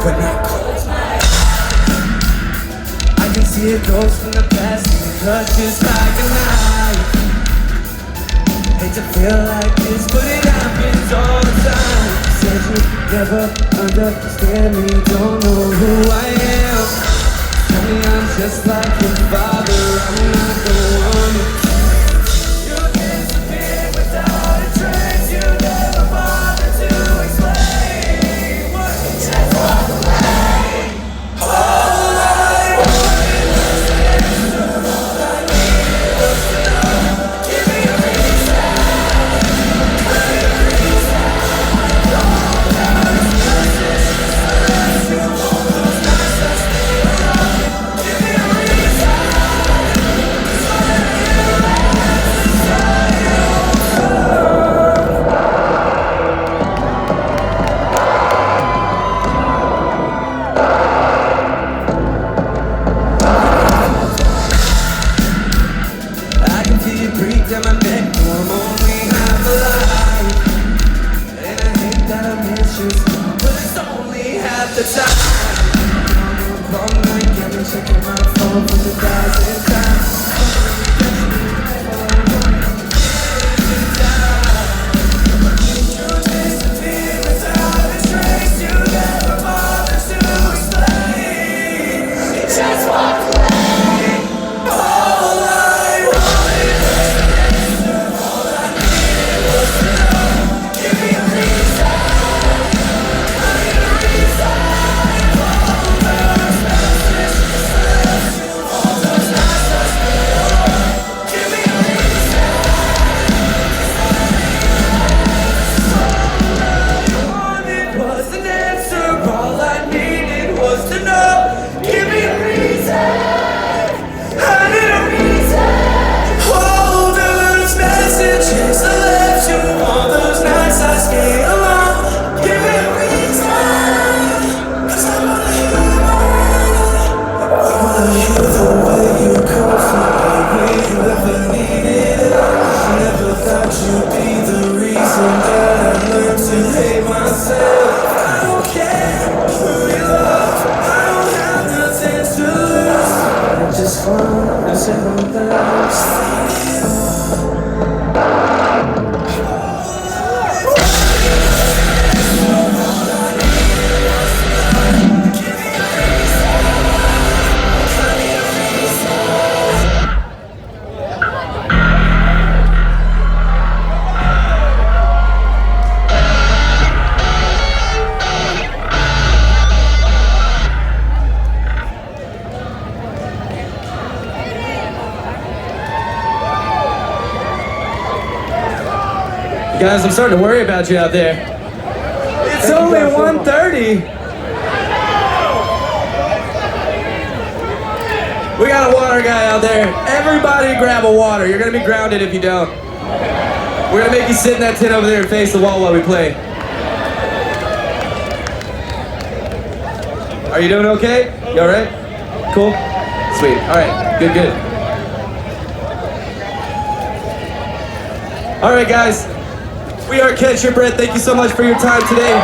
when I close my eyes. I can see a ghost from the past, cut just like a knife. Hate to feel like this, but it happens all the time. Said you never understand me, don't know who I am. Tell me I'm just like your father, I'm not the one. You disappeared without a trace, you never bothered to explain. What you just walk away. All I wanted was an answer, all I needed was to know. Give me a reason, give me a reason. All those messages you want, those nights I stay alone. Give me a reason, 'cause all I realize is that I can feel you breathe down my neck. No, I'm only half alive, and I hate that I miss you, but it's only half the time. I'm up all night, got me checking my phone for the 1,000th time. You disappeared without a trace, you never bothered to explain. You just walked away. All I wanted was an answer, all I needed was to know. Give me a reason, give me a reason. All those messages you left, all those nights I spent alone. Give me a reason, 'cause all I wanted was an answer, all I needed was to know. Give me a reason, I need a reason. All those messages I left you, all those nights I stayed alone. Give me a reason, 'cause I wanna hear it. I wanna hear the way you comfort me when you ever needed it. I never thought you'd be the reason that I learned to hate myself. I don't care who you love, I don't have nothing to lose. I just wanna settle down. Guys, I'm starting to worry about you out there. It's only 1:30. We got a water guy out there. Everybody grab a water. You're gonna be grounded if you don't. We're gonna make you sit in that tent over there and face the wall while we play. Are you doing okay? You alright? Cool? Sweet. Alright. Good, good. Alright, guys. We are Catch Your Breath. Thank you so much for your time today.